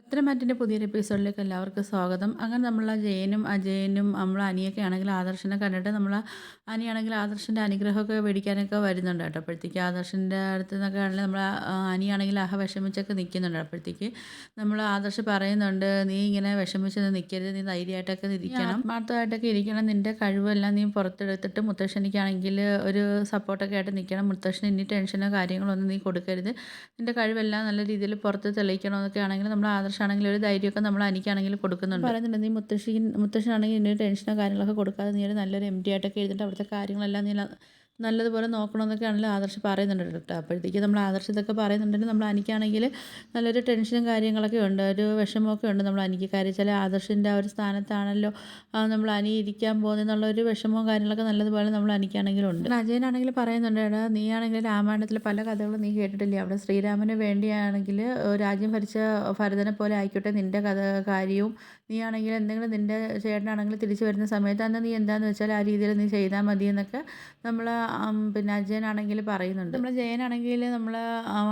ചിത്രമാറ്റിൻ്റെ പുതിയൊരു എപ്പിസോഡിലേക്ക് എല്ലാവർക്കും സ്വാഗതം. അങ്ങനെ നമ്മൾ ജയനും അജയനും നമ്മൾ അനിയൊക്കെ ആണെങ്കിൽ ആദർശിനെ കണ്ടിട്ട് നമ്മൾ അനിയാണെങ്കിൽ ആദർശിൻ്റെ അനുഗ്രഹമൊക്കെ മേടിക്കാനൊക്കെ വരുന്നുണ്ട് കേട്ടോ. അപ്പോഴത്തേക്ക് ആദർശിൻ്റെ അടുത്ത് നിന്നൊക്കെ ആണെങ്കിൽ നമ്മൾ അനിയാണെങ്കിൽ വിഷമിച്ചൊക്കെ നിൽക്കുന്നുണ്ട്. അപ്പോഴത്തേക്ക് നമ്മൾ ആദർശ് പറയുന്നുണ്ട്, നീ ഇങ്ങനെ വിഷമിച്ചൊന്നും നിൽക്കരുത്, നീ ധൈര്യമായിട്ടൊക്കെ ഇരിക്കണം, ആത്മാർത്ഥമായിട്ടൊക്കെ ഇരിക്കണം, നിൻ്റെ കഴിവെല്ലാം നീ പുറത്തെടുത്തിട്ട് മുത്തശ്ശനിക്കാണെങ്കിൽ ഒരു സപ്പോർട്ടൊക്കെ ആയിട്ട് നിൽക്കണം, മുത്തശ്ശന് ഇനി ടെൻഷനോ കാര്യങ്ങളോ ഒന്നും നീ കൊടുക്കരുത്, നിൻ്റെ കഴിവെല്ലാം നല്ല രീതിയിൽ പുറത്ത് തെളിയിക്കണമെന്നൊക്കെ ആണെങ്കിൽ നമ്മൾ ആദർശാണെങ്കിൽ ഒരു ധൈര്യമൊക്കെ നമ്മൾ അനിക്കാണെങ്കിൽ കൊടുക്കുന്നുണ്ട്. പറയുന്നുണ്ട്, നീ മുത്തശ്ശനാണെങ്കിൽ ഇനി ടെൻഷനോ കാര്യങ്ങളൊക്കെ കൊടുക്കാതെ നീ ഒരു നല്ലൊരു ആയിട്ടൊക്കെ ഇരുന്നിട്ട് അവിടുത്തെ കാര്യങ്ങളെല്ലാം നീ നല്ലതുപോലെ നോക്കണമെന്നൊക്കെ ആണെങ്കിലും ആദർശ് പറയുന്നുണ്ട് കേട്ടോ. അപ്പോഴത്തേക്ക് നമ്മൾ ആദർശ് ഇതൊക്കെ പറയുന്നുണ്ടെങ്കിൽ നമ്മൾ അനിക്കാണെങ്കിൽ നല്ലൊരു ടെൻഷനും കാര്യങ്ങളൊക്കെ ഉണ്ട്, ഒരു വിഷമമൊക്കെ ഉണ്ട് നമ്മൾ അനിക്ക്. കാര്യം വെച്ചാൽ ആദർശിൻ്റെ ആ ഒരു സ്ഥാനത്താണല്ലോ നമ്മൾ അനി ഇരിക്കാൻ പോകുന്നതെന്നുള്ളൊരു വിഷമവും കാര്യങ്ങളൊക്കെ നല്ലതുപോലെ നമ്മൾ അനിക്കാണെങ്കിലും ഉണ്ട്. അജയനാണെങ്കിൽ പറയുന്നുണ്ട്, എടാ നീ ആണെങ്കിൽ രാമായണത്തിലെ പല കഥകളും നീ കേട്ടിട്ടില്ലേ, അവിടെ ശ്രീരാമന് വേണ്ടിയാണെങ്കിൽ രാജ്യം ഭരിച്ച ഭരതനെ പോലെ ആയിക്കോട്ടെ നിൻ്റെ കാര്യവും, നീ ആണെങ്കിൽ എന്തെങ്കിലും നിൻ്റെ ചേട്ടനാണെങ്കിൽ തിരിച്ചു വരുന്ന സമയത്ത് അന്ന് നീ എന്താണെന്ന് വെച്ചാൽ ആ രീതിയിൽ നീ ചെയ്താൽ മതി എന്നൊക്കെ നമ്മൾ പിന്നെ അജയനാണെങ്കിൽ പറയുന്നുണ്ട്. നമ്മൾ ജയനാണെങ്കിൽ നമ്മൾ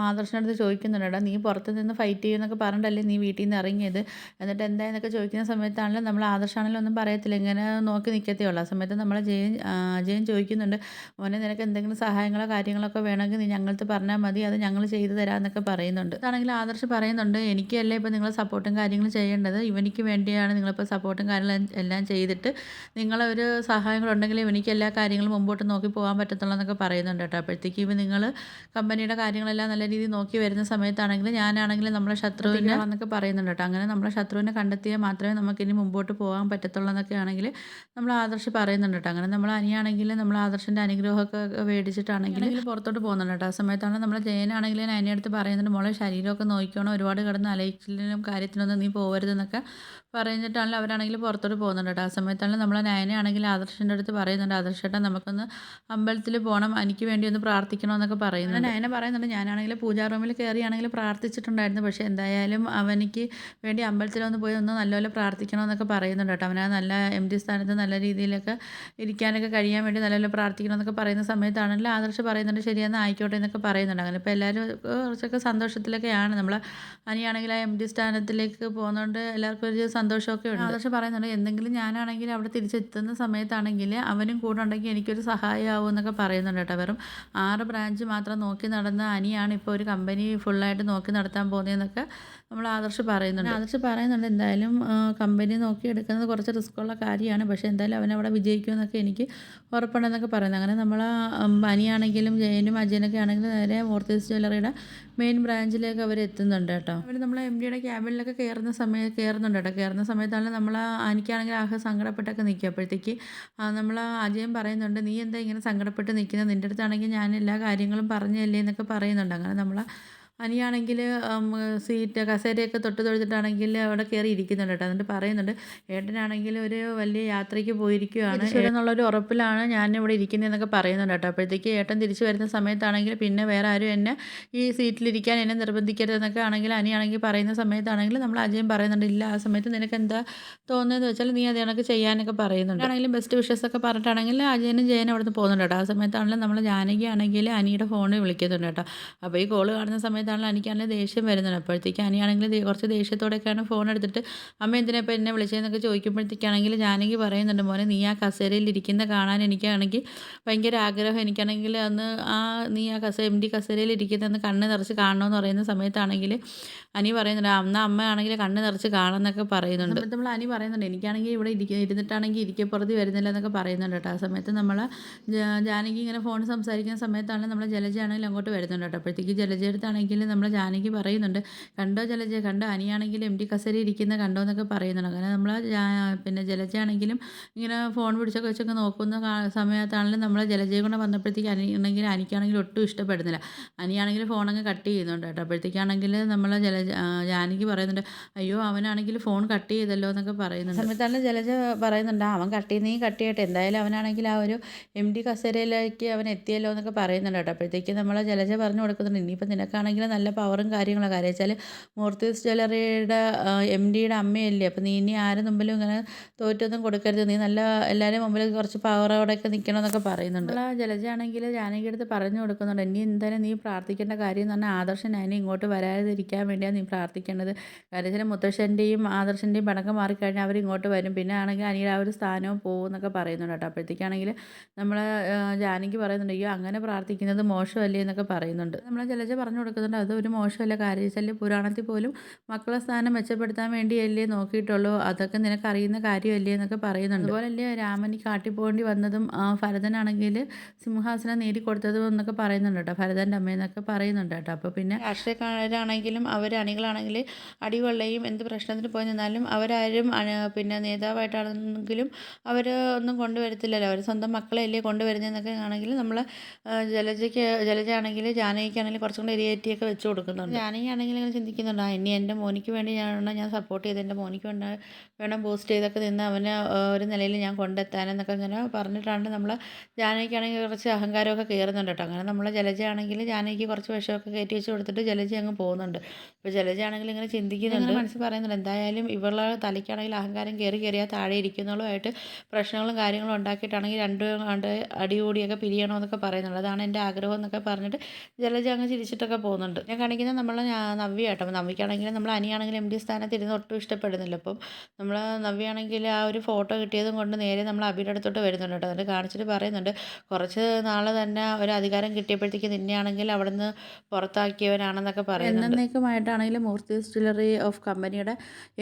ആദർശനടുത്ത് ചോദിക്കുന്നുണ്ട്, എടാ നീ പുറത്ത് നിന്ന് ഫൈറ്റ് ചെയ്യുമെന്നൊക്കെ പറഞ്ഞിട്ടല്ലേ നീ വീട്ടിൽ നിന്ന് ഇറങ്ങിയത്, എന്നിട്ട് എന്തായെന്നൊക്കെ ചോദിക്കുന്ന സമയത്താണെങ്കിലും നമ്മൾ ആദർശാണെങ്കിലും ഒന്നും പറയത്തില്ല, ഇങ്ങനെ നോക്കി നിൽക്കത്തേ ഉള്ളൂ. ആ സമയത്ത് നമ്മൾ അജയൻ ചോദിക്കുന്നുണ്ട്, മോനെ നിനക്ക് എന്തെങ്കിലും സഹായങ്ങളോ കാര്യങ്ങളൊക്കെ വേണമെങ്കിൽ നീ ഞങ്ങൾക്ക് പറഞ്ഞാൽ മതി, അത് ഞങ്ങൾ ചെയ്തു തരാമെന്നൊക്കെ പറയുന്നുണ്ട്. അതാണെങ്കിൽ ആദർശ് പറയുന്നുണ്ട്, എനിക്കല്ലേ ഇപ്പോൾ നിങ്ങൾ സപ്പോർട്ടും കാര്യങ്ങളും ചെയ്യേണ്ടത്, ഇവനിക്ക് വേണ്ടിയാണ് നിങ്ങളിപ്പോൾ സപ്പോർട്ടും കാര്യങ്ങളും എല്ലാം ചെയ്തിട്ട് നിങ്ങളൊരു സഹായങ്ങളുണ്ടെങ്കിൽ എനിക്ക് എല്ലാ കാര്യങ്ങളും മുമ്പോട്ട് നോക്കി പോകാൻ പറ്റത്തുള്ളൂ എന്നൊക്കെ പറയുന്നുണ്ട് കേട്ടോ. അപ്പോഴത്തേക്ക് ഇവ നിങ്ങൾ കമ്പനിയുടെ കാര്യങ്ങളെല്ലാം നല്ല രീതിയിൽ നോക്കി വരുന്ന സമയത്താണെങ്കിൽ ഞാനാണെങ്കിൽ നമ്മളെ ശത്രുവിനെ എന്നൊക്കെ പറയുന്നുണ്ട് കേട്ടോ. അങ്ങനെ നമ്മളെ ശത്രുവിനെ കണ്ടെത്തിയാൽ മാത്രമേ നമുക്കിനി മുമ്പോട്ട് പോകാൻ പറ്റത്തുള്ളൂ എന്നൊക്കെ ആണെങ്കിൽ നമ്മൾ ആദർശ് പറയുന്നുണ്ട് കേട്ടോ. അങ്ങനെ നമ്മൾ അനിയാണെങ്കിൽ നമ്മൾ ആദർശിൻ്റെ അനുഗ്രഹമൊക്കെ മേടിച്ചിട്ടാണെങ്കിൽ പുറത്തോട്ട് പോകുന്നുണ്ട് കേട്ടോ. ആ സമയത്താണ് നമ്മൾ ജയനാണെങ്കിൽ അതിനടുത്ത് പറയുന്നുണ്ട്, മോളെ ശരീരമൊക്കെ നോക്കിക്കോണം, ഒരുപാട് കിടന്ന് അലച്ചിലും കാര്യത്തിനൊന്നും നീ പോകരുതെന്നൊക്കെ പറഞ്ഞിട്ടാണല്ലോ അവരാണെങ്കിൽ പുറത്തോട്ട് പോകുന്നുണ്ട് കേട്ടോ. ആ സമയത്താണ് നമ്മൾ നയനയാണെങ്കിൽ ആദർശിൻ്റെ അടുത്ത് പറയുന്നുണ്ട്, ആദർശേട്ടാ നമുക്കൊന്ന് അമ്പലത്തിൽ പോകണം, എനിക്ക് വേണ്ടി ഒന്ന് പ്രാർത്ഥിക്കണമെന്നൊക്കെ പറയുന്നുണ്ട്. നയന പറയുന്നുണ്ട്, ഞാനാണെങ്കിൽ പൂജാ റൂമിൽ കയറിയാണെങ്കിൽ പ്രാർത്ഥിച്ചിട്ടുണ്ടായിരുന്നു, പക്ഷേ എന്തായാലും അവനിക്ക് വേണ്ടി അമ്പലത്തിലൊന്ന് പോയി ഒന്ന് നല്ലപോലെ പ്രാർത്ഥിക്കണമെന്നൊക്കെ പറയുന്നുണ്ട് കേട്ടോ. അവനാ നല്ല MD സ്ഥാനത്ത് നല്ല രീതിയിലൊക്കെ ഇരിക്കാനൊക്കെ കഴിയാൻ വേണ്ടി നല്ലപോലെ പ്രാർത്ഥിക്കണമെന്നൊക്കെ പറയുന്ന സമയത്താണെങ്കിൽ ആദർശ് പറയുന്നുണ്ട്, ശരിയെന്ന് ആയിക്കോട്ടെ എന്നൊക്കെ പറയുന്നുണ്ട്. അങ്ങനെ ഇപ്പോൾ എല്ലാവരും കുറച്ചൊക്കെ സന്തോഷത്തിലൊക്കെയാണ്. നമ്മൾ അനിയാണെങ്കിൽ ആ MD സ്ഥാനത്തിലേക്ക് പോകുന്നതുകൊണ്ട് എല്ലാവർക്കും ഒരു സന്തോഷമൊക്കെ ഉണ്ട്. ആദർശ് പറയുന്നുണ്ട്, എന്തെങ്കിലും ഞാനാണെങ്കിൽ അവിടെ തിരിച്ചെത്തുന്ന സമയത്താണെങ്കിൽ അവനും കൂടെ ഉണ്ടെങ്കിൽ എനിക്കൊരു സഹായമാവും എന്നൊക്കെ പറയുന്നുണ്ട് കേട്ടോ. വെറും 6 ബ്രാഞ്ച് മാത്രം നോക്കി നടന്ന അനിയാണ് ഇപ്പോൾ ഒരു കമ്പനി ഫുള്ളായിട്ട് നോക്കി നടത്താൻ പോകുന്നതെന്നൊക്കെ നമ്മൾ ആദർശ് പറയുന്നുണ്ട്. എന്തായാലും കമ്പനി നോക്കി എടുക്കുന്നത് കുറച്ച് റിസ്ക്കുള്ള കാര്യമാണ്, പക്ഷേ എന്തായാലും അവനവിടെ വിജയിക്കുമെന്നൊക്കെ എനിക്ക് ഉറപ്പുണ്ടെന്നൊക്കെ പറയുന്നത്. അങ്ങനെ നമ്മൾ അനിയാണെങ്കിലും ജയനും അജയനൊക്കെ ആണെങ്കിലും നേരെ മോർത്തീസ് ജ്വല്ലറിയുടെ മെയിൻ ബ്രാഞ്ചിലേക്ക് അവർ എത്തുന്നുണ്ട് കേട്ടോ. അവർ നമ്മൾ MDയുടെ ക്യാബിനിലൊക്കെ കയറുന്നുണ്ട് കേട്ടോ. കയറുന്ന സമയത്താണ് നമ്മൾ എനിക്കാണെങ്കിൽ സങ്കടപ്പെട്ടൊക്കെ നിൽക്കുക. അപ്പോഴത്തേക്ക് നമ്മൾ അജയൻ പറയുന്നുണ്ട്, നീ എന്താ ഇങ്ങനെ സങ്കടപ്പെട്ട് നിൽക്കുന്നത്, നിൻ്റെ അടുത്താണെങ്കിൽ ഞാൻ എല്ലാ കാര്യങ്ങളും പറഞ്ഞല്ലേ എന്നൊക്കെ പറയുന്നുണ്ട്. അങ്ങനെ നമ്മൾ അനിയാണെങ്കിൽ കസേരയൊക്കെ തൊട്ട് തൊഴുതിട്ടാണെങ്കിൽ അവിടെ കയറി ഇരിക്കുന്നുണ്ട് കേട്ടോ. എന്നിട്ട് പറയുന്നുണ്ട്, ഏട്ടനാണെങ്കിൽ ഒരു വലിയ യാത്രയ്ക്ക് പോയിരിക്കുകയാണ് എന്നുള്ളൊരു ഉറപ്പിലാണ് ഞാനിവിടെ ഇരിക്കുന്നതെന്നൊക്കെ പറയുന്നുണ്ട് കേട്ടോ. അപ്പോഴത്തേക്ക് ഏട്ടൻ തിരിച്ചു വരുന്ന സമയത്താണെങ്കിൽ പിന്നെ വേറെ ആരും എന്നെ ഈ സീറ്റിലിരിക്കാൻ എന്നെ നിർബന്ധിക്കരുതെന്നൊക്കെ ആണെങ്കിൽ അനിയാണെങ്കിൽ പറയുന്ന സമയത്താണെങ്കിൽ നമ്മൾ അജയൻ പറയുന്നുണ്ട്, ഇല്ല ആ സമയത്ത് നിനക്ക് എന്താ തോന്നുന്നതെന്ന് വെച്ചാൽ നീ അത് കണക്ക് ചെയ്യാനൊക്കെ പറയുന്നുണ്ട്. ആണെങ്കിലും ബെസ്റ്റ് വിഷസ് ഒക്കെ പറഞ്ഞിട്ടാണെങ്കിൽ അജയനും ജയനും അവിടെ നിന്ന് പോകുന്നുണ്ട് കേട്ടോ. ആ സമയത്താണെങ്കിലും നമ്മൾ ജാനകി ആണെങ്കിൽ അനിയുടെ ഫോണിൽ വിളിക്കുന്നുണ്ട് കേട്ടോ. അപ്പോൾ ഈ കോള് കാണുന്ന സമയത്താണെങ്കിൽ എനിക്കാണെങ്കിൽ ദേഷ്യം വരുന്നുണ്ട്. അപ്പോഴത്തേക്ക് അനിയാണെങ്കിൽ കുറച്ച് ദേഷ്യത്തോടെയൊക്കെയാണ് ഫോൺ എടുത്തിട്ട്, അമ്മ എന്തിനാ ഇപ്പോൾ എന്നെ വിളിച്ചതെന്നൊക്കെ ചോദിക്കുമ്പോഴത്തേക്കാണെങ്കിൽ ജാനകി പറയുന്നുണ്ട്, മോനെ നീ ആ കസേരയിൽ ഇരിക്കുന്ന കാണാൻ എനിക്കാണെങ്കിൽ ഭയങ്കര ആഗ്രഹം, എനിക്കാണെങ്കിൽ അന്ന് നീ ആ MD കസേരയിൽ ഇരിക്കുന്നതെന്ന് കണ്ണ് നിറച്ച് കാണണമെന്ന് പറയുന്ന സമയത്താണെങ്കിൽ അനി പറയുന്നുണ്ട്, അന്ന് അമ്മയാണെങ്കിൽ കണ്ണ് നിറച്ച് കാണുമെന്നൊക്കെ പറയുന്നുണ്ട്. സമയത്ത് നമ്മൾ അനി പറയുന്നുണ്ട്, എനിക്കാണെങ്കിൽ ഇവിടെ ഇരുന്നിട്ടാണെങ്കിൽ ഇരിക്കപ്പുറത്ത് വരുന്നില്ല എന്നൊക്കെ പറയുന്നുണ്ട് കേട്ടോ. ആ സമയത്ത് നമ്മൾ ജാനകി ഇങ്ങനെ ഫോൺ സംസാരിക്കുന്ന സമയത്താണ് നമ്മൾ ജലജയാണെങ്കിൽ അങ്ങോട്ട് വരുന്നുണ്ട് കേട്ടോ. അപ്പോഴത്തേക്ക് ജലജയെടുത്താണെങ്കിൽ നമ്മൾ ജാനകി പറയുന്നുണ്ട്, കണ്ടോ ജലജ, കണ്ടോ അനിയാണെങ്കിൽ MD കസേര ഇരിക്കുന്ന കണ്ടോ എന്നൊക്കെ പറയുന്നുണ്ട്. അങ്ങനെ നമ്മൾ പിന്നെ ജലജയാണെങ്കിലും ഇങ്ങനെ ഫോൺ പിടിച്ചൊക്കെ വെച്ചൊക്കെ നോക്കുന്ന സമയത്താണെങ്കിലും നമ്മൾ ജലജയെ കൊണ്ട് വന്നപ്പോഴത്തേക്ക് അനിക്കാണെങ്കിൽ ഒട്ടും ഇഷ്ടപ്പെടുന്നില്ല. അനിയാണെങ്കിൽ ഫോണങ്ങ് കട്ട് ചെയ്യുന്നുണ്ട് കേട്ടോ. അപ്പോഴത്തേക്കാണെങ്കിൽ നമ്മൾ ജാനകി പറയുന്നുണ്ട്, അയ്യോ അവനാണെങ്കിൽ ഫോൺ കട്ട് ചെയ്തല്ലോ എന്നൊക്കെ പറയുന്നുണ്ട്. സമയത്താണ് ജലജ പറയുന്നുണ്ട്, അവൻ നീ കട്ട് ചെയ്യട്ടെ, എന്തായാലും അവനാണെങ്കിൽ ആ ഒരു MD കസേരയിലേക്ക് അവൻ എത്തിയല്ലോ എന്നൊക്കെ പറയുന്നുണ്ട് കേട്ടോ. അപ്പോഴത്തേക്ക് നമ്മൾ ജലജ പറഞ്ഞു കൊടുക്കുന്നുണ്ട്, ഇനിയിപ്പോൾ നിനക്കാണെങ്കിൽ നല്ല പവറും കാര്യങ്ങളൊക്കെ. കാര്യം വെച്ചാൽ മൂർത്തീസ് ജ്വല്ലറിയുടെ MDയുടെ അമ്മയല്ലേ. അപ്പോൾ നീ ഇനി ആരുടെ മുമ്പിലും ഇങ്ങനെ തോറ്റൊന്നും കൊടുക്കരുത്. നീ നല്ല എല്ലാവരുടെയും മുമ്പിൽ കുറച്ച് പവറോടെയൊക്കെ നിൽക്കണമെന്നൊക്കെ പറയുന്നുണ്ട്. നമ്മളെ ജലജയാണെങ്കിൽ ജാനകിയുടെ അടുത്ത് പറഞ്ഞു കൊടുക്കുന്നുണ്ട്, ഇനി എന്തായാലും നീ പ്രാർത്ഥിക്കേണ്ട കാര്യം എന്ന് പറഞ്ഞാൽ ആദർശൻ അതിനെ ഇങ്ങോട്ട് വരാതിരിക്കാൻ വേണ്ടിയാണ് നീ പ്രാർത്ഥിക്കേണ്ടത്. കാര്യം വെച്ചാൽ മുത്തശ്ശൻ്റെയും ആദർശൻ്റെയും പിണക്കം മാറിക്കഴിഞ്ഞാൽ അവരിങ്ങോട്ട് വരും. പിന്നെ ആണെങ്കിൽ അനിയുടെ ആ ഒരു സ്ഥാനവും പോകും എന്നൊക്കെ പറയുന്നുണ്ട് കേട്ടോ. അപ്പോഴത്തേക്കാണെങ്കിൽ നമ്മളെ ജാനകി പറയുന്നുണ്ട്, അയ്യോ അങ്ങനെ പ്രാർത്ഥിക്കുന്നത് മോശമല്ലേ എന്നൊക്കെ പറയുന്നുണ്ട്. നമ്മളെ ജലജ പറഞ്ഞു കൊടുക്കുന്നുണ്ട്, അത് ഒരു മോശമല്ല. കാര്യം വെച്ചാൽ പുരാണത്തിൽ പോലും മക്കളെ സ്ഥാനം മെച്ചപ്പെടുത്താൻ വേണ്ടിയല്ലേ നോക്കിയിട്ടുള്ളൂ, അതൊക്കെ നിനക്ക് അറിയുന്ന കാര്യമല്ലേ എന്നൊക്കെ പറയുന്നുണ്ട്. അതുപോലല്ലേ രാമന് കാട്ടിൽ പോകേണ്ടി വന്നതും ഭരതനാണെങ്കിൽ സിംഹാസനം നേടിക്കൊടുത്തതും എന്നൊക്കെ പറയുന്നുണ്ട് കേട്ടോ, ഭരതൻ്റെ അമ്മയെന്നൊക്കെ പറയുന്നുണ്ട് കേട്ടോ. അപ്പോൾ പിന്നെ രാഷ്ട്രീയക്കാരാണെങ്കിലും അവർ അണികളാണെങ്കിൽ അടികൊള്ളയും എന്ത് പ്രശ്നത്തിന് പോയി നിന്നാലും അവരാരും പിന്നെ നേതാവായിട്ടാണെങ്കിലും അവർ ഒന്നും കൊണ്ടുവരത്തില്ലല്ലോ, അവർ സ്വന്തം മക്കളെയല്ലേ കൊണ്ടുവരുന്നതെന്നൊക്കെ ആണെങ്കിൽ നമ്മൾ ജലജയാണെങ്കിൽ ജാനകിക്കാണെങ്കിൽ കുറച്ചും കൂടി എരിയേറ്റിയൊക്കെ വെച്ച് കൊടുക്കുന്നുണ്ട്. ജാനകി ആണെങ്കിൽ ഇങ്ങനെ ചിന്തിക്കുന്നുണ്ട്, ഇനി എൻ്റെ മോനിക്ക് വേണ്ടി ഞാൻ സപ്പോർട്ട് ചെയ്ത് എൻ്റെ മോനിക്ക് വേണം ബൂസ്റ്റ് ചെയ്തൊക്കെ നിന്ന് അവനെ ഒരു നിലയിൽ ഞാൻ കൊണ്ടെത്താനെന്നൊക്കെ ഇങ്ങനെ പറഞ്ഞിട്ടാണ് നമ്മൾ ജാനകിക്കാണെങ്കിൽ കുറച്ച് അഹങ്കാരമൊക്കെ കയറുന്നുണ്ട് കേട്ടോ. അങ്ങനെ നമ്മൾ ജലജയാണെങ്കിൽ ജാനകിക്ക് കുറച്ച് വിഷമൊക്കെ കയറ്റി വെച്ച് കൊടുത്തിട്ട് ജലജ അങ്ങ് പോകുന്നുണ്ട്. അപ്പോൾ ജലജയാണെങ്കിൽ ഇങ്ങനെ ചിന്തിക്കുന്നുണ്ട്, മനസ്സിൽ പറയുന്നുണ്ട്, എന്തായാലും ഇവളുടെ തലയ്ക്കാണെങ്കിൽ അഹങ്കാരം കയറിയാൽ താഴെ ഇരിക്കുന്നവളുമായിട്ട് പ്രശ്നങ്ങളും കാര്യങ്ങളും ഉണ്ടാക്കിയിട്ടാണെങ്കിൽ രണ്ടും കണ്ട് അടികൂടിയൊക്കെ പിരിയണമെന്നൊക്കെ പറയുന്നുണ്ട്. അതാണ് എൻ്റെ ആഗ്രഹം എന്നൊക്കെ പറഞ്ഞിട്ട് ജലജ അങ്ങ് ചിരിച്ചിട്ടൊക്കെ പോകുന്നുണ്ട്. ഞാൻ കാണിക്കുന്നത് നമ്മളെ നവ്യ കേട്ടോ. അപ്പോൾ നവ്യക്കാണെങ്കിലും നമ്മൾ അനിയാണെങ്കിലും MD സ്ഥാനത്ത് ഇരുന്ന് ഒട്ടും ഇഷ്ടപ്പെടുന്നില്ല. അപ്പം നമ്മൾ നവ്യാണെങ്കിൽ ആ ഒരു ഫോട്ടോ കിട്ടിയതും കൊണ്ട് നേരെ നമ്മൾ അബിയുടെ അടുത്തോട്ട് വരുന്നുണ്ട് കേട്ടോ. എന്നിട്ട് കാണിച്ചിട്ട് പറയുന്നുണ്ട്, കുറച്ച് നാൾ തന്നെ ഒരു അധികാരം കിട്ടിയപ്പോഴത്തേക്ക് നിന്നെയാണെങ്കിൽ അവിടെ നിന്ന് പുറത്താക്കിയവനാണെന്നൊക്കെ പറയുന്നുണ്ട്. എന്നേക്കുമായിട്ടാണെങ്കിലും മൂർത്തീസ് ജ്വല്ലറി ഓഫ് കമ്പനിയുടെ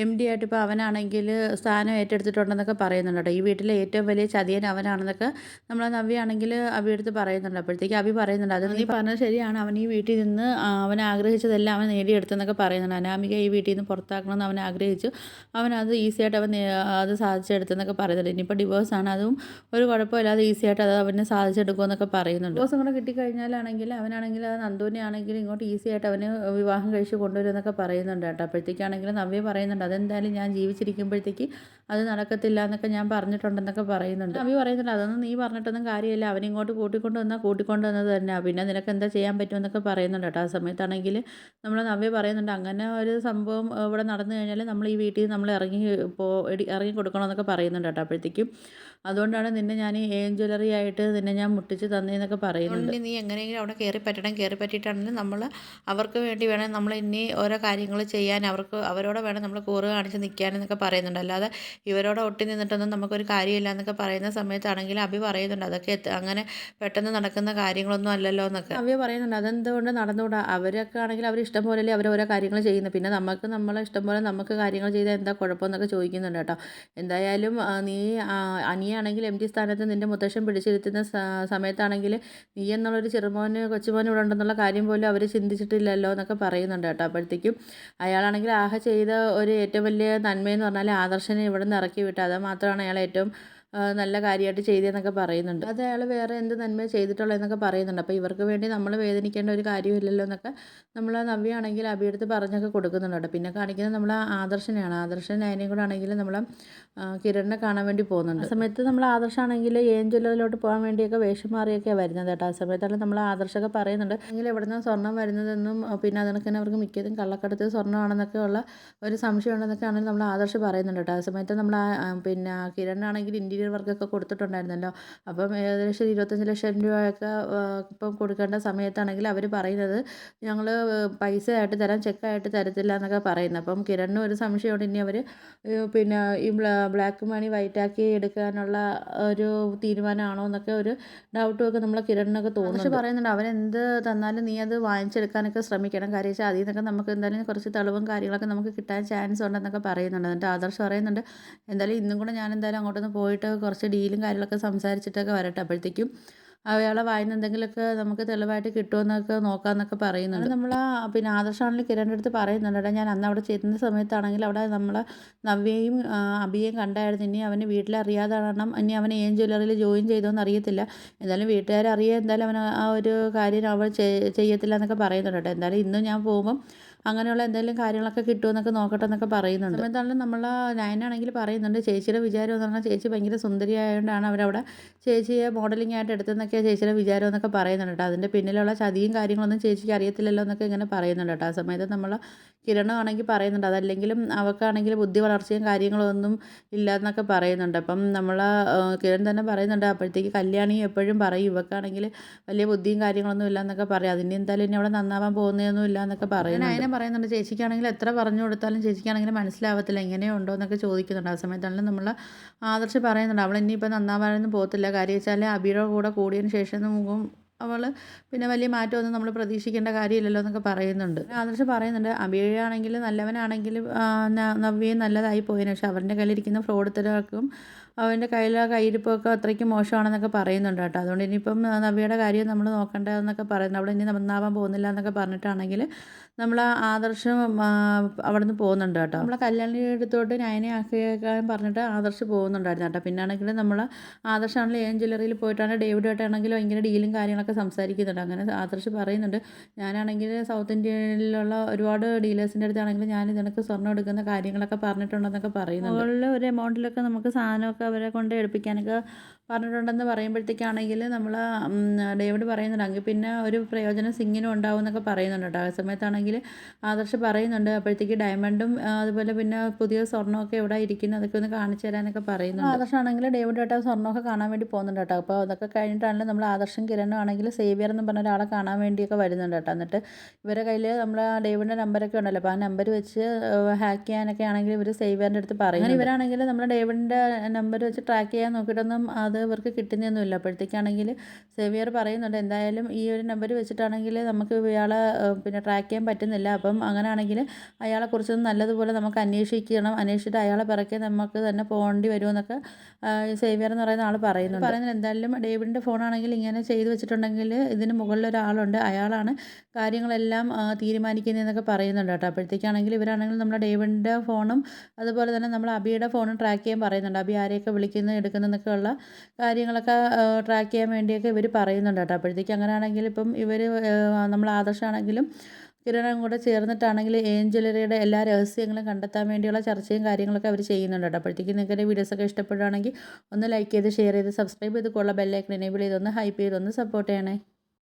MD ആയിട്ട് ഇപ്പോൾ അവനാണെങ്കിൽ സ്ഥാനം ഏറ്റെടുത്തിട്ടുണ്ടെന്നൊക്കെ പറയുന്നുണ്ട് കേട്ടോ. ഈ വീട്ടിലെ ഏറ്റവും വലിയ ചതിയൻ അവനാണെന്നൊക്കെ നമ്മൾ നവ്യാണെങ്കിൽ അബിയെടുത്ത് പറയുന്നുണ്ട്. അപ്പോഴത്തേക്ക് അബി പറയുന്നുണ്ട്, അത് നീ പറഞ്ഞത് ശരിയാണ്, അവൻ ഈ വീട്ടിൽ നിന്ന് അവൻ ആഗ്രഹിച്ചതെല്ലാം അവൻ നേടിയെടുത്തെന്നൊക്കെ പറയുന്നുണ്ട്. അനാമിക ഈ വീട്ടിൽ നിന്ന് പുറത്താക്കണമെന്ന് അവൻ ആഗ്രഹിച്ചു, അവനത് ഈസിയായിട്ട് അത് സാധിച്ചെടുത്തെന്നൊക്കെ പറയുന്നുണ്ട്. ഇനിയിപ്പോൾ ഡിവോഴ്സാണ്, അതും ഒരു കുഴപ്പമില്ലാതെ ഈസിയായിട്ട് അത് അവന് സാധിച്ചെടുക്കുമെന്നൊക്കെ പറയുന്നുണ്ട്. ഡിവോഴ്സും കൂടെ കിട്ടിക്കഴിഞ്ഞാലാണെങ്കിൽ അവനാണെങ്കിൽ അത് നന്ദുവിനെ ആണെങ്കിൽ ഇങ്ങോട്ട് ഈസിയായിട്ട് അവന് വിവാഹം കഴിച്ച് കൊണ്ടുവരുമെന്നൊക്കെ പറയുന്നുണ്ട് കേട്ടോ. അപ്പോഴത്തേക്കാണെങ്കിൽ നവ്യ പറയുന്നുണ്ട്, അതെന്തായാലും ഞാൻ ജീവിച്ചിരിക്കുമ്പോഴത്തേക്ക് അത് നടക്കത്തില്ല എന്നൊക്കെ ഞാൻ പറഞ്ഞിട്ടുണ്ടെന്നൊക്കെ പറയുന്നുണ്ട്. നവ്യ പറയുന്നുണ്ട്, അതൊന്നും നീ പറഞ്ഞിട്ടൊന്നും കാര്യമില്ല, അവനിങ്ങോട്ട് കൂട്ടിക്കൊണ്ട് വന്നത് തന്നെ, പിന്നെ നിനക്ക് എന്താ ചെയ്യാൻ പറ്റുമെന്നൊക്കെ പറയുന്നുണ്ട് കേട്ടോ. ആ സമയത്താണെങ്കിൽ നമ്മൾ നവ്യ പറയുന്നുണ്ട്, അങ്ങനെ ഒരു സംഭവം ഇവിടെ നടന്നു കഴിഞ്ഞാൽ നമ്മൾ ഈ വീട്ടിൽ നമ്മൾ ഇറങ്ങി കൊടുക്കണമെന്നൊക്കെ പറയുന്നുണ്ട് കേട്ടോ. അപ്പോഴത്തേക്കും അതുകൊണ്ടാണ് നിന്നെ ഞാൻ AM ജ്വല്ലറി ആയിട്ട് നിന്നെ ഞാൻ മുട്ടിച്ച് തന്നേന്നൊക്കെ പറയുന്നുണ്ട്. നീ എങ്ങനെയെങ്കിലും അവിടെ കയറി പറ്റിയിട്ടാണെങ്കിലും നമ്മൾ അവർക്ക് വേണ്ടി വേണം നമ്മൾ ഇനി ഓരോ കാര്യങ്ങൾ ചെയ്യാൻ, അവരോട് വേണം നമ്മൾ കൂറ് കാണിച്ച് നിൽക്കാനെന്നൊക്കെ പറയുന്നുണ്ട്. അല്ലാതെ ഇവരോട് ഒട്ടി നിന്നിട്ടൊന്നും നമുക്കൊരു കാര്യമില്ല എന്നൊക്കെ പറയുന്ന സമയത്താണെങ്കിൽ അഭി പറയുന്നുണ്ട്, അതൊക്കെ അങ്ങനെ പെട്ടെന്ന് നടക്കുന്ന കാര്യങ്ങളൊന്നും അല്ലല്ലോ എന്നൊക്കെ അവ്യ പറയുന്നുണ്ട്. അതെന്തുകൊണ്ട് നടന്നുകൂടാ, അവരൊക്കെ ആണെങ്കിൽ അവർ ഇഷ്ടം പോലെയല്ലേ അവർ ഓരോ കാര്യങ്ങൾ ചെയ്യുന്നത്, പിന്നെ നമുക്ക് നമ്മളെ ഇഷ്ടം പോലെ നമുക്ക് കാര്യങ്ങൾ ചെയ്താൽ എന്താ കുഴപ്പമെന്നൊക്കെ ചോദിക്കുന്നുണ്ട് കേട്ടോ. എന്തായാലും നീ അനിയാണെങ്കിൽ MD സ്ഥാനത്ത് നിൻ്റെ മുത്തശ്ശൻ പിടിച്ചിരുത്തുന്ന സമയത്താണെങ്കിൽ നീ എന്നുള്ളൊരു കൊച്ചുമോൻ ഇവിടെ ഉണ്ടെന്നുള്ള കാര്യം പോലും അവർ ചിന്തിച്ചിട്ടില്ലല്ലോ എന്നൊക്കെ പറയുന്നുണ്ട് കേട്ടോ. അപ്പോഴത്തേക്കും അയാളാണെങ്കിൽ ആകെ ചെയ്ത ഒരു ഏറ്റവും വലിയ നന്മയെന്ന് പറഞ്ഞാൽ ആദർശനെ ഇവിടെ നിന്ന് ഇറക്കി വിട്ടു, അത് മാത്രമാണ് അയാൾ ഏറ്റവും നല്ല കാര്യമായിട്ട് ചെയ്തതെന്നൊക്കെ പറയുന്നുണ്ട്. അത് അയാൾ വേറെ എന്ത് നന്മ ചെയ്തിട്ടുള്ളതെന്നൊക്കെ പറയുന്നുണ്ട്. അപ്പോൾ ഇവർക്ക് വേണ്ടി നമ്മൾ വേദനിക്കേണ്ട ഒരു കാര്യമില്ലല്ലോ എന്നൊക്കെ നമ്മൾ നവ്യാണെങ്കിൽ അഭിയെടുത്ത് പറഞ്ഞൊക്കെ കൊടുക്കുന്നുണ്ട് കേട്ടോ. പിന്നെ കാണിക്കുന്നത് നമ്മൾ ആദർശനെയാണ്. ആദർശൻ അതിനെയും കൂടെ ആണെങ്കിൽ നമ്മൾ കിരണിനെ കാണാൻ വേണ്ടി പോകുന്നുണ്ട്. ആ സമയത്ത് നമ്മൾ ആദർശാണെങ്കിൽ AM ജ്വല്ലറിയിലോട്ട് പോകാൻ വേണ്ടിയൊക്കെ വേഷം മാറിയൊക്കെയാണ് വരുന്നത് കേട്ടോ. ആ സമയത്താണ് നമ്മൾ ആദർശമൊക്കെ പറയുന്നുണ്ട്, അല്ലെങ്കിൽ എവിടെ നിന്നാണ് സ്വർണ്ണം വരുന്നതെന്നും പിന്നെ അതിനൊക്കെ അവർക്ക് മിക്കതും കള്ളക്കടത്ത് സ്വർണ്ണമാണെന്നൊക്കെ ഉള്ള ഒരു സംശയം ഉണ്ടെന്നൊക്കെ ആണെങ്കിൽ നമ്മൾ ആദർശം പറയുന്നുണ്ട് കേട്ടോ. ആ സമയത്ത് നമ്മൾ പിന്നെ കിരണിനാണെങ്കിൽ ഇൻറ്റീരിയർ വർക്കൊക്കെ കൊടുത്തിട്ടുണ്ടായിരുന്നല്ലോ, അപ്പം ഏകദേശം 25 ലക്ഷം രൂപയൊക്കെ ഇപ്പം കൊടുക്കേണ്ട സമയത്താണെങ്കിൽ അവർ പറയുന്നത് ഞങ്ങൾ പൈസ ആയിട്ട് തരാം, ചെക്കായിട്ട് തരത്തില്ല എന്നൊക്കെ പറയുന്നത്. അപ്പം കിരണിനും ഒരു സംശയമുണ്ട്, ഇനി അവർ പിന്നെ ഈ ബ്ലാക്ക് മണി വൈറ്റാക്കി എടുക്കാനുള്ള ഒരു തീരുമാനമാണോ എന്നൊക്കെ ഒരു ഡൗട്ടും ഒക്കെ നമ്മളെ കിരണിനൊക്കെ തോന്നുന്നു. പക്ഷെ പറയുന്നുണ്ട്, അവരെന്ത് തന്നാലും നീ അത് വാങ്ങിച്ചെടുക്കാനൊക്കെ ശ്രമിക്കണം, കാര്യം വെച്ചാൽ അതിൽ നിന്നൊക്കെ നമുക്ക് എന്തായാലും കുറച്ച് തെളിവും കാര്യങ്ങളൊക്കെ നമുക്ക് കിട്ടാൻ ചാൻസ് ഉണ്ടെന്നൊക്കെ പറയുന്നുണ്ട്. എന്നിട്ട് ആദർശ് പറയുന്നുണ്ട്, എന്തായാലും ഇന്നും കൂടെ ഞാൻ എന്തായാലും അങ്ങോട്ടൊന്ന് പോയിട്ട് കുറച്ച് ഡീലും കാര്യങ്ങളൊക്കെ സംസാരിച്ചിട്ടൊക്കെ വരട്ടെ, അപ്പോഴത്തേക്കും അയാളെ വായിന്ന് എന്തെങ്കിലുമൊക്കെ നമുക്ക് തെളിവായിട്ട് കിട്ടുമെന്നൊക്കെ നോക്കാമെന്നൊക്കെ പറയുന്നുണ്ട്. നമ്മൾ പിന്നെ ആദർശാണെങ്കിൽ കിരണിൻ്റെ അടുത്ത് പറയുന്നുണ്ട്, ഞാൻ അന്ന് അവിടെ ചെല്ലുന്ന സമയത്താണെങ്കിൽ അവിടെ നമ്മൾ നവ്യയും അഭിയേയും കണ്ടായിരുന്നു, ഇനി അവന് വീട്ടിലറിയാതെ കാരണം ഇനി അവൻ AM ജ്വല്ലറിയിൽ ജോയിൻ ചെയ്തോന്ന് അറിയത്തില്ല, എന്തായാലും വീട്ടുകാരറിയാൻ എന്തായാലും അവൻ ആ ഒരു കാര്യം അവൾ ചെയ്യത്തില്ല എന്നൊക്കെ പറയുന്നുണ്ട് കേട്ടോ. എന്തായാലും ഇന്നും ഞാൻ പോകുമ്പം അങ്ങനെയുള്ള എന്തെങ്കിലും കാര്യങ്ങളൊക്കെ കിട്ടുമെന്നൊക്കെ നോക്കട്ടെ എന്നൊക്കെ പറയുന്നുണ്ട്. സമയത്താണെങ്കിലും നമ്മൾ നയനാണെങ്കിൽ പറയുന്നുണ്ട് ചേച്ചിയുടെ വിചാരം എന്ന് പറഞ്ഞാൽ ചേച്ചി ഭയങ്കര സുന്ദരിയായതുകൊണ്ടാണ് അവരവിടെ ചേച്ചിയെ മോഡലിംഗ് ആയിട്ട് എടുത്തെന്നൊക്കെ ചേച്ചിയുടെ വിചാരം എന്നൊക്കെ പറയുന്നുണ്ട് കേട്ടോ. അതിൻ്റെ പിന്നിലുള്ള ചതിയും കാര്യങ്ങളൊന്നും ചേച്ചിക്ക് അറിയത്തില്ലല്ലോ എന്നൊക്കെ ഇങ്ങനെ പറയുന്നുണ്ട് കേട്ടോ. ആ സമയത്ത് നമ്മൾ കിരണമാണെങ്കിൽ പറയുന്നുണ്ട് അതല്ലെങ്കിലും അവൾക്കാണെങ്കിൽ ബുദ്ധി വളർച്ചയും കാര്യങ്ങളും ഒന്നും ഇല്ല എന്നൊക്കെ പറയുന്നുണ്ട്. അപ്പം നമ്മൾ കിരൺ തന്നെ പറയുന്നുണ്ട് അപ്പോഴത്തേക്ക് കല്യാണി എപ്പോഴും പറയും ഇവക്കാണെങ്കിൽ വലിയ ബുദ്ധിയും കാര്യങ്ങളൊന്നും ഇല്ല എന്നൊക്കെ പറയും. അതിന് എന്തായാലും ഇനി അവിടെ നന്നാവാൻ പോകുന്നതൊന്നും ഇല്ല എന്നൊക്കെ പറയുന്നുണ്ട്. അതിനെ പറയുന്നുണ്ട് ചേച്ചിക്കാണെങ്കിൽ എത്ര പറഞ്ഞു കൊടുത്താലും ചേച്ചിക്കാണെങ്കിൽ മനസ്സിലാവത്തില്ല ഇങ്ങനെയുണ്ടോ എന്നൊക്കെ ചോദിക്കുന്നുണ്ട്. ആ സമയത്താണെങ്കിലും നമ്മൾ ആദർശ് പറയുന്നുണ്ട് അവൾ ഇനിയിപ്പോൾ നന്നാവാനൊന്നും പോകത്തില്ല. കാര്യം വെച്ചാൽ അബിയുടെ കൂടെ കൂടിയതിന് ശേഷം അവൾ പിന്നെ വലിയ മാറ്റമൊന്നും നമ്മൾ പ്രതീക്ഷിക്കേണ്ട കാര്യമില്ലല്ലോ എന്നൊക്കെ പറയുന്നുണ്ട്. ആദർശ് പറയുന്നുണ്ട് അബിയാണെങ്കിൽ നല്ലവനാണെങ്കിലും നവ്യയും നല്ലതായി പോയതിനു പക്ഷേ അവൻ്റെ കയ്യിലിരിക്കുന്ന ഫ്രോഡുത്തരക്കും അവൻ്റെ കയ്യിരിപ്പൊക്കെ അത്രയ്ക്ക് മോശമാണെന്നൊക്കെ പറയുന്നുണ്ട് കേട്ടോ. അതുകൊണ്ട് ഇനിയിപ്പം നവ്യയുടെ കാര്യം നമ്മൾ നോക്കണ്ടെന്നൊക്കെ പറയുന്നുണ്ട്. അവിടെ ഇനി നന്നാവാൻ പോകുന്നില്ല എന്നൊക്കെ പറഞ്ഞിട്ടാണെങ്കിൽ നമ്മൾ ആദർശം അവിടെ നിന്ന് പോകുന്നുണ്ട് കേട്ടോ. നമ്മളെ കല്യാണിയുടെ അടുത്തോട്ട് നയനെ ആക്കിയേക്കാൻ പറഞ്ഞിട്ട് ആദർശ് പോകുന്നുണ്ടായിരുന്നു കേട്ടോ. പിന്നാണെങ്കിൽ നമ്മൾ ആദർശാണെങ്കിൽ ഏൻ ജ്വല്ലറിയിൽ പോയിട്ടാണ് ഡേവിഡായിട്ടാണെങ്കിലും ഭയങ്കര ഡീലും കാര്യങ്ങളൊക്കെ സംസാരിക്കുന്നുണ്ട്. അങ്ങനെ ആദർശ് പറയുന്നുണ്ട് ഞാനാണെങ്കിൽ സൗത്ത് ഇന്ത്യയിലുള്ള ഒരുപാട് ഡീലേഴ്സിൻ്റെ അടുത്താണെങ്കിലും ഞാൻ ഇതിനൊക്കെ സ്വർണ്ണം എടുക്കുന്ന കാര്യങ്ങളൊക്കെ പറഞ്ഞിട്ടുണ്ടെന്നൊക്കെ പറയുന്നുണ്ട്. മുകളിൽ ഒരു എമൗണ്ടിലൊക്കെ നമുക്ക് സാധനമൊക്കെ അവരെ കൊണ്ട് എടുപ്പിക്കാനൊക്കെ പറഞ്ഞിട്ടുണ്ടെന്ന് പറയുമ്പോഴത്തേക്കാണെങ്കിൽ നമ്മൾ ഡേവിഡ് പറയുന്നുണ്ട് എങ്കിൽ പിന്നെ ഒരു പ്രയോജനം സിങ്ങിനും ഉണ്ടാവും എന്നൊക്കെ പറയുന്നുണ്ട് കേട്ടോ. ആ സമയത്താണെങ്കിൽ ആദർശ് പറയുന്നുണ്ട് അപ്പോഴത്തേക്ക് ഡയമണ്ടും അതുപോലെ പിന്നെ പുതിയ സ്വർണ്ണമൊക്കെ എവിടെ ഇരിക്കുന്നു അതൊക്കെ ഒന്ന് കാണിച്ചു തരാനൊക്കെ പറയുന്നുണ്ട്. ആദർശാണെങ്കിൽ ഡേവിഡ് ആയിട്ട് സ്വർണ്ണമൊക്കെ കാണാൻ വേണ്ടി പോകുന്നുണ്ട് കേട്ടോ. അപ്പോൾ അതൊക്കെ കഴിഞ്ഞിട്ടാണെങ്കിൽ നമ്മൾ ആദർശം കിരണും ആണെങ്കിൽ സേവിയർ എന്ന് പറഞ്ഞ ഒരാളെ കാണാൻ വേണ്ടിയൊക്കെ വരുന്നുണ്ട് കേട്ടോ. എന്നിട്ട് ഇവരുടെ കയ്യിൽ നമ്മൾ ഡേവിഡിൻ്റെ നമ്പറൊക്കെ ഉണ്ടല്ലോ അപ്പോൾ ആ നമ്പർ വെച്ച് ഹാക്ക് ചെയ്യാനൊക്കെ ആണെങ്കിൽ ഇവർ സേവിയറിൻ്റെ അടുത്ത് പറയും. അങ്ങനെ ഇവരാണെങ്കിൽ നമ്മുടെ ഡേവിഡിൻ്റെ നമ്പർ വെച്ച് ട്രാക്ക് ചെയ്യാൻ നോക്കിയിട്ടൊന്നും അത് ഇവർക്ക് കിട്ടുന്നൊന്നുമില്ല. അപ്പോഴത്തേക്കാണെങ്കിൽ സേവിയർ പറയുന്നുണ്ട് എന്തായാലും ഈ ഒരു നമ്പർ വെച്ചിട്ടാണെങ്കിൽ നമുക്ക് ഇയാളെ പിന്നെ ട്രാക്ക് ചെയ്യാൻ പറ്റുന്നില്ല. അപ്പം അങ്ങനെയാണെങ്കിൽ അയാളെക്കുറിച്ചൊന്നും നല്ലതുപോലെ നമുക്ക് അന്വേഷിച്ചിട്ട് അയാളെ പിറകെ നമുക്ക് തന്നെ പോകേണ്ടി വരുമെന്നൊക്കെ സേവിയർ എന്ന് പറയുന്ന ആൾ പറയുന്നത് എന്തായാലും ഡേവിഡിൻ്റെ ഫോണാണെങ്കിൽ ഇങ്ങനെ ചെയ്തു വെച്ചിട്ടുണ്ടെങ്കിൽ ഇതിന് മുകളിൽ ഒരാളുണ്ട് അയാളാണ് കാര്യങ്ങളെല്ലാം തീരുമാനിക്കുന്നതെന്നൊക്കെ പറയുന്നുണ്ട് കേട്ടോ. അപ്പോഴത്തേക്കാണെങ്കിൽ ഇവരാണെങ്കിൽ നമ്മുടെ ഡേവിഡിൻ്റെ ഫോണും അതുപോലെ തന്നെ നമ്മൾ അബിയുടെ ഫോണും ട്രാക്ക് ചെയ്യാൻ പറയുന്നുണ്ട്. അബി ആരെയൊക്കെ വിളിക്കുന്നത് എടുക്കുന്നതെന്നൊക്കെ ഉള്ള കാര്യങ്ങളൊക്കെ ട്രാക്ക് ചെയ്യാൻ വേണ്ടിയൊക്കെ ഇവർ പറയുന്നുണ്ട് കേട്ടോ. അപ്പോഴത്തേക്ക് അങ്ങനെയാണെങ്കിൽ ഇപ്പം ഇവർ നമ്മൾ ആദർശാണെങ്കിലും കിരണും കൂടെ ചേർന്നിട്ടാണെങ്കിൽ ഏൻ ജ്വല്ലറിയുടെ എല്ലാ രഹസ്യങ്ങളും കണ്ടെത്താൻ വേണ്ടിയുള്ള ചർച്ചയും കാര്യങ്ങളൊക്കെ അവർ ചെയ്യുന്നുണ്ട് കേട്ടോ. അപ്പോഴത്തേക്ക് നിങ്ങൾക്ക് എൻ്റെ വീഡിയോസൊക്കെ ഇഷ്ടപ്പെടുകയാണെങ്കിൽ ഒന്ന് ലൈക്ക് ചെയ്ത് ഷെയർ ചെയ്ത് സബ്സ്ക്രൈബ് ചെയ്ത് കൊള്ള ബെല്ലൈക്കൺ എനേബിൾ ചെയ്തൊന്ന് ഹൈപ്പ് ചെയ്തൊന്ന് സപ്പോർട്ട് ചെയ്യണേ.